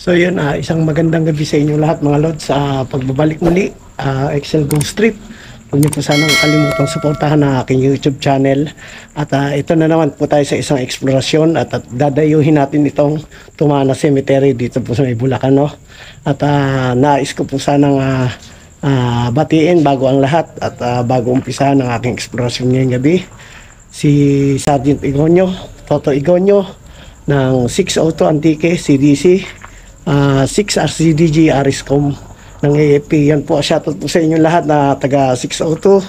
So yun, isang magandang gabi sa inyo lahat mga lods. Pagbabalik muli, Excel Ghost Trip. Huwag niyo po sanang kalimutang suportahan ang aking YouTube channel. At ito na naman po tayo sa isang eksplorasyon at dadayuhin natin itong Tumana Cemetery dito po sa may Bulacan, no? At nais ko po sanang batiin bago ang lahat at bago umpisahan ang aking eksplorasyon ngayong gabi, si Sergeant Igonio, Toto Igonio ng 602 Antique CDC, 6 RCDG Ariscom ng AFP. Yan po, shoutout po sa inyo lahat na taga 602,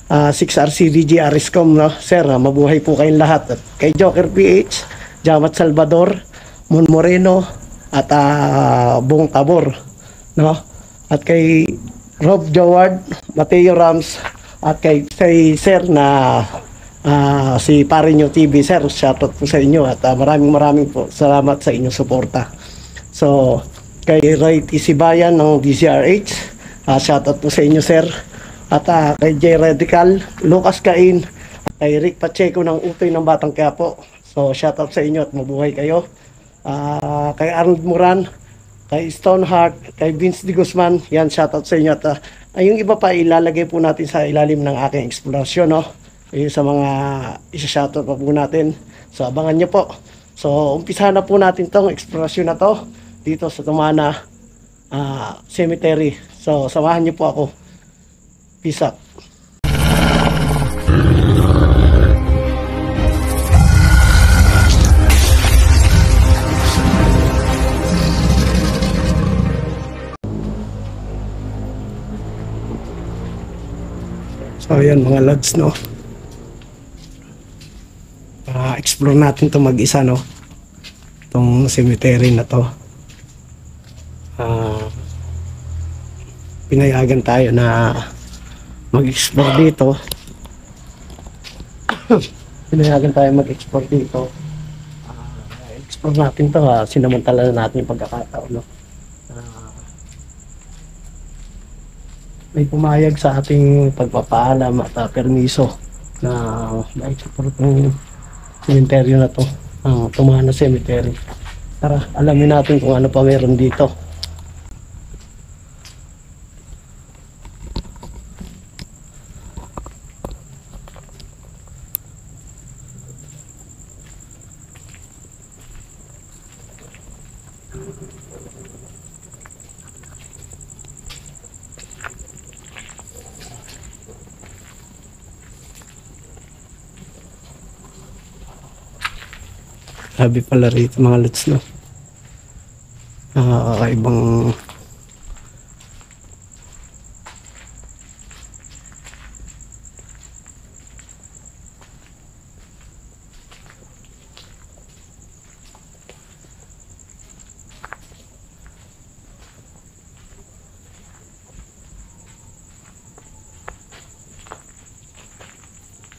6 RCDG Ariscom, no? Sir, mabuhay po kayong lahat. At kay Joker PH, Jamat Salvador, Mon Moreno, at Bong Tabor, no? At kay Rob Joward, Mateo Rams, at kay Sir na si Parinyo TV. Sir, shoutout po sa inyo at maraming po salamat sa inyong suporta. So, kay Ray Tisibayan ng DCRH, shoutout po sa inyo, sir. At kay J Radical, Lucas Cain, kay Rick Pacheco ng Utoy ng Batang Quiapo. So, shoutout sa inyo at mabuhay kayo. Kay Arnold Moran, kay Stoneheart, kay Vince De Guzman, yan, shoutout sa inyo. At yung iba pa ilalagay po natin sa ilalim ng aking eksplorasyon, no? Yung sa mga isa-shoutout pa po natin. So, abangan nyo po. So, umpisa na po natin tong eksplorasyon na to dito sa Tumana Cemetery. So, samahan niyo po ako. Peace out. So, ayan mga lads, no? Explore natin to mag-isa, no? Itong cemetery na to. Pinayagan tayo na mag-explore dito. Pinayagan tayo mag-explore dito. Explore natin to, sinamantala na natin yung pagkakataon, no? May pumayag sa ating pagpapaalam at permiso na ma-explore itong cemetery na to, ang Tumana Cemetery. Tara, alamin natin kung ano pa meron dito. Sabi pala rito mga lods, no? Ibang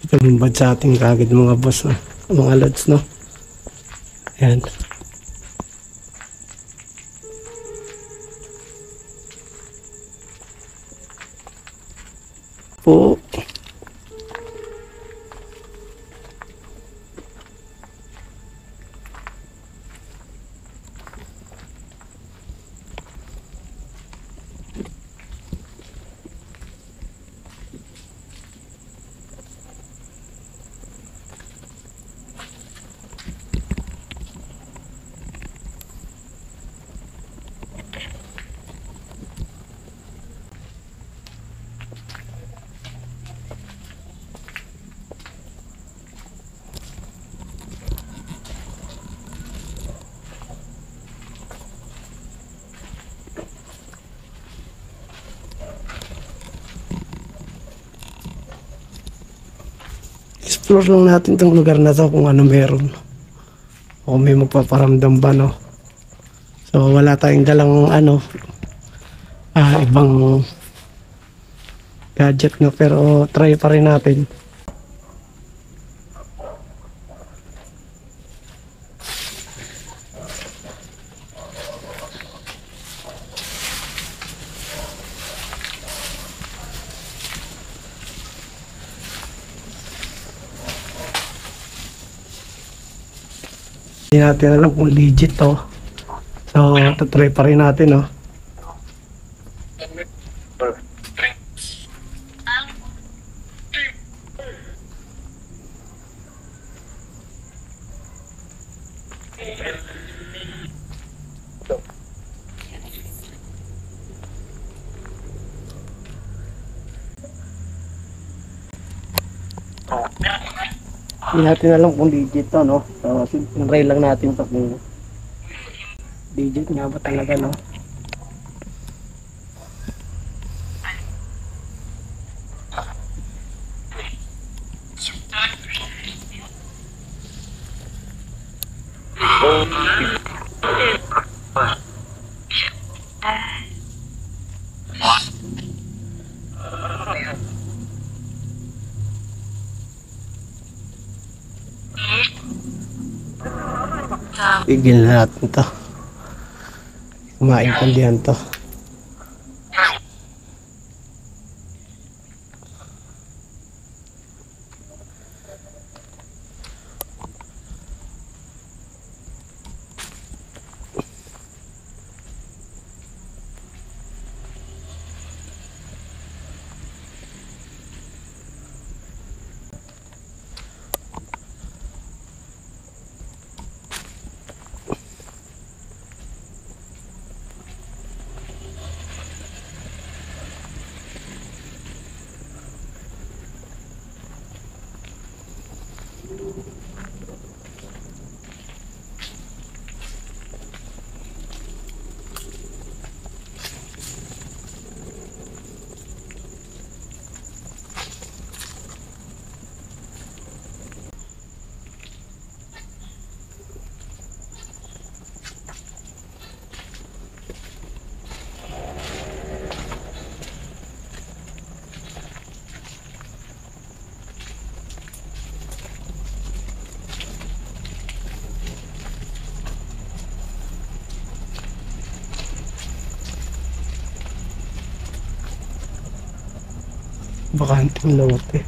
ito lumbad sa ating kagad mga boss, no? Mga lods, no? Ayan. Po. Explore lang natin itong lugar na to kung ano meron o may magpaparamdam ba, no? So wala tayong dalang ibang gadget, no? Pero try pa rin natin. Hindi natin alam kung legit to. So, tatry pa rin natin, no? Hindi natin alam kung legit to, no? So, try lang natin to kung legit nga ba talaga, no? Tigil na natin to. Maintindihan to. Bakanting lote.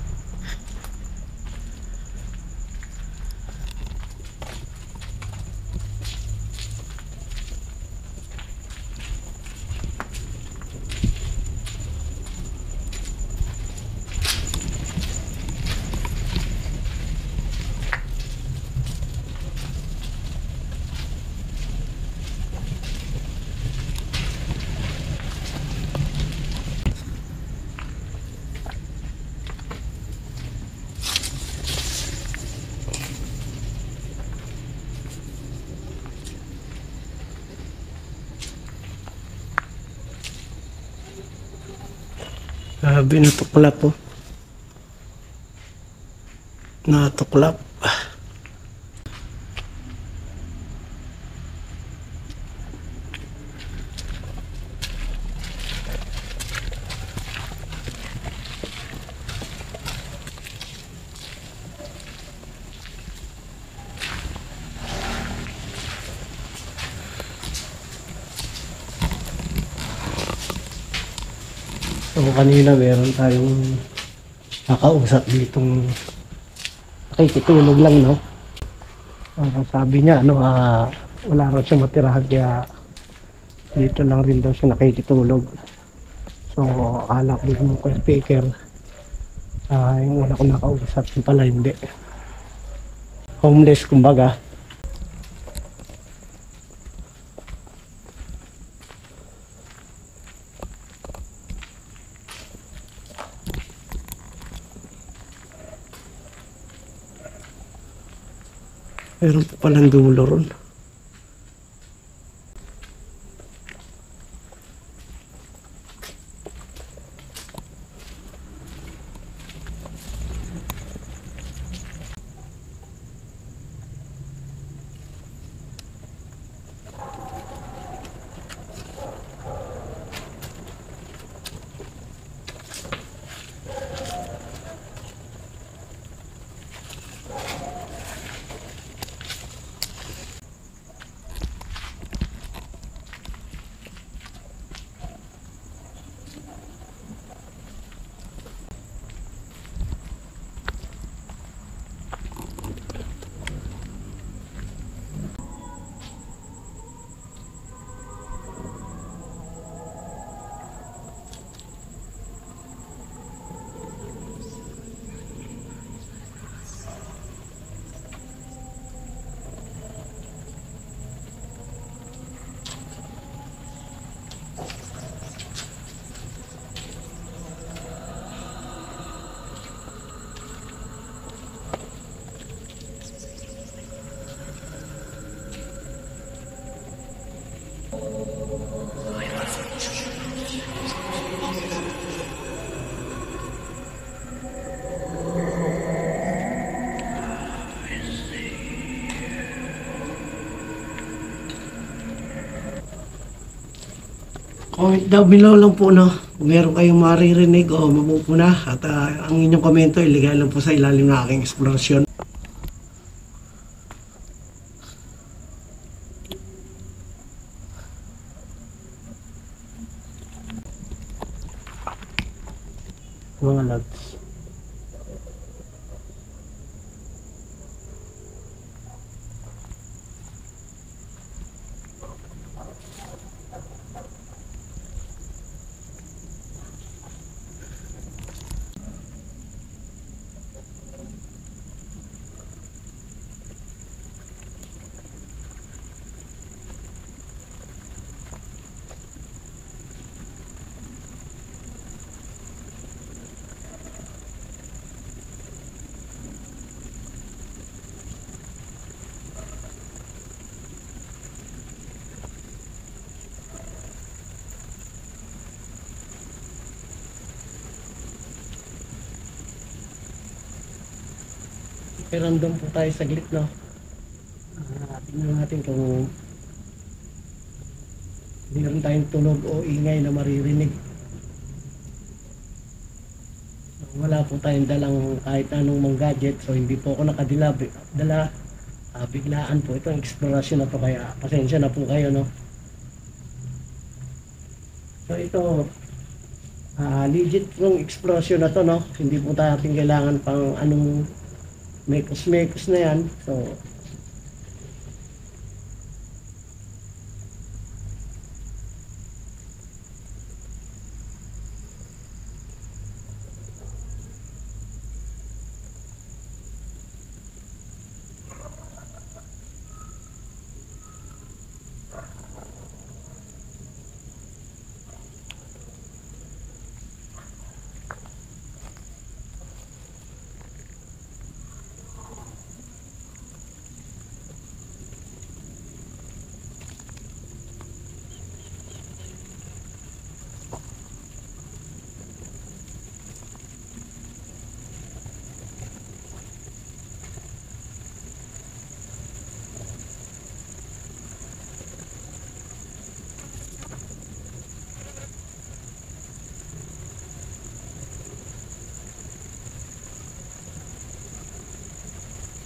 Grabe, natuklap po. Natuklap. So kanina meron tayong nakausap ditong nakikitulog lang, no? Sabi niya, ano, wala raw siya matirahan kaya dito lang rin daw siya nakikitulog. So alak din mo ko speaker. Yung una ko nakausap, yung pala hindi. Homeless kumbaga. Meron pa palang dulo ron. Comment down below lang po, no, kung meron kayong maririnig o mapupuna at ang inyong komento iligay lang po sa ilalim ng aking eksplorasyon. Mga lods. Random po tayo saglit, no. Tingnan natin kung meron tayong tunog o ingay na maririnig. Wala po tayong dalang kahit anong mga gadget, so hindi po ako nakadala biglaan po itong eksplorasyon na to, kaya pasensya na po kayo, no. So ito legit yung eksplorasyon na to, no. Hindi po tayo kailangan pang anong mekos na yan. So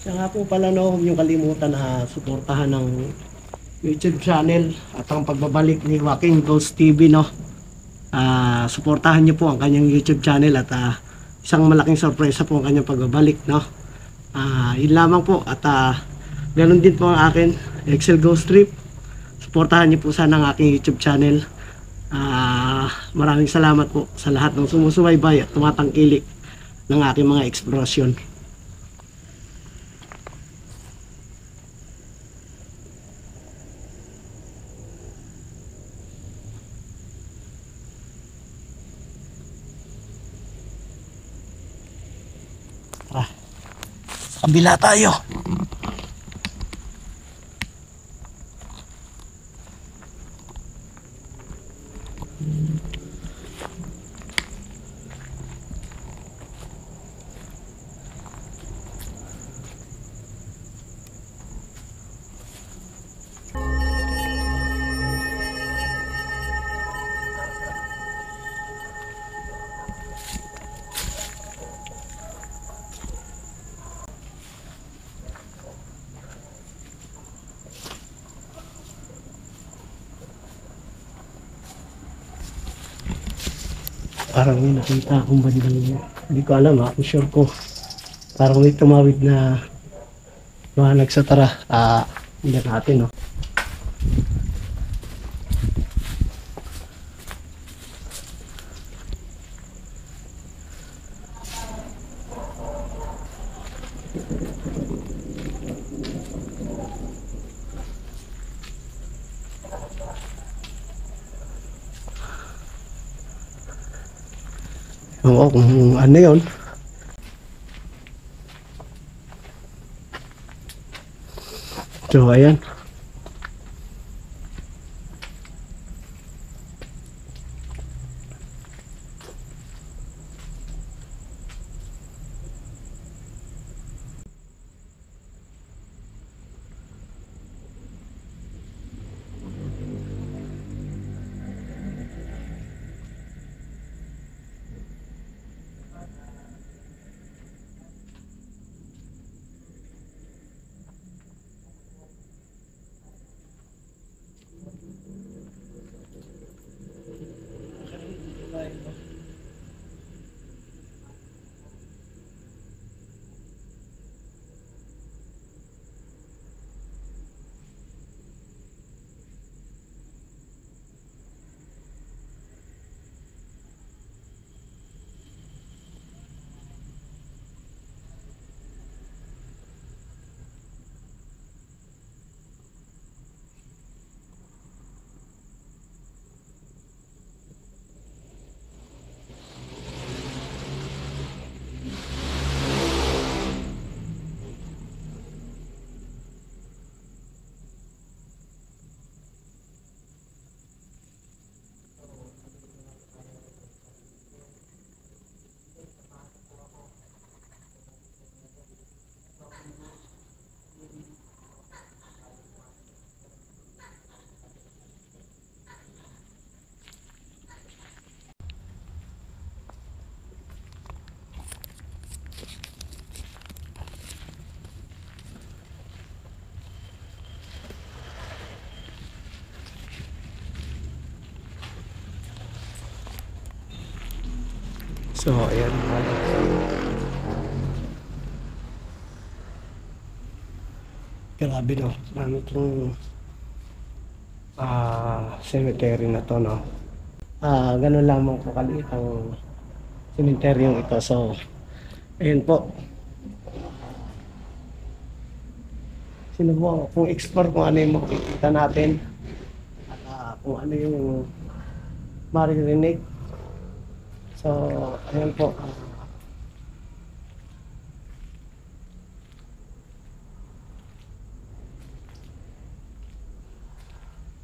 siya nga po pala, no, huwag niyong kalimutan na suportahan ng YouTube channel at ang pagbabalik ni Joaquin Ghost TV, no. Suportahan niyo po ang kanyang YouTube channel at isang malaking sorpresa po ang kanyang pagbabalik, no. Yun lamang po at ganoon din po ang akin, Excel Ghost Trip. Suportahan niyo po sana ang aking YouTube channel. Maraming salamat po sa lahat ng sumusubaybay at tumatangkilik ng aking mga eksplorasyon. Kabila tayo. Parang may nakita akong bandang, hindi ko alam, I'm sure ko. Parang may tumawid na mahanag sa tara. Hindi natin, no. Oo, kung ano yun. So, ayan. So, ayan mga lods. Grabe no, marami itong cemetery na to no. Ganun lamang po kaliit ang cemetery ito. So, ayun po. Sinubukan kung explore kung ano yung makikita natin at kung ano yung maririnig. So, ayun po.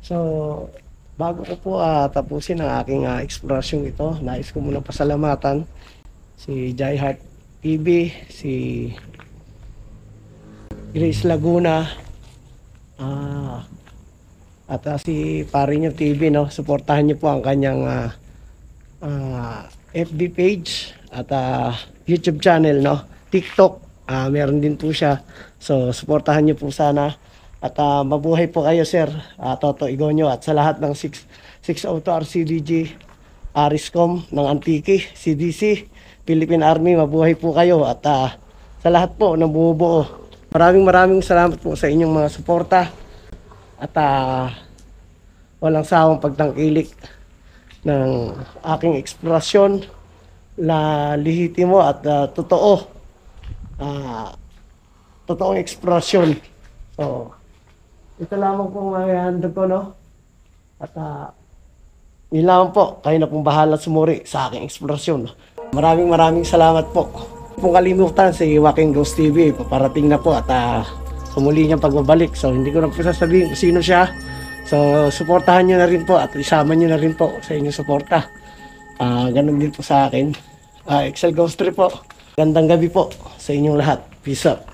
So, bago ko po tapusin ang aking eksplorasyon ito, nais ko muna pasalamatan si Jai Heart TV, si Grace Laguna, at si Parinyo TV, no? Suportahan niyo po ang kanyang FB page at YouTube channel, no? TikTok, meron din po siya. So, suportahan niyo po sana. At mabuhay po kayo, sir, Toto Igonyo, at sa lahat ng 602 RCDG, Ariscom ng Antique, CDC, Philippine Army, mabuhay po kayo. At sa lahat po ng bumubuo, maraming salamat po sa inyong mga suporta. At walang sawang pagtangkilik ng aking eksplorasyon na lihitimo at totoong eksplorasyon. So, ito lamang po mga handog ko, no? At yun lamang po, kayo na pong bahala sumuri sa aking eksplorasyon. Maraming salamat po. Huwag pong kalimutan si Walking Ghost TV, paparating na po at sumuli niyang pagbabalik. So, hindi ko na po sasabihin kung sino siya. So, suportahan nyo na rin po at isama nyo na rin po sa inyong suporta. Ganun din po sa akin. Excel Ghost Trip po. Gandang gabi po sa inyong lahat. Peace out.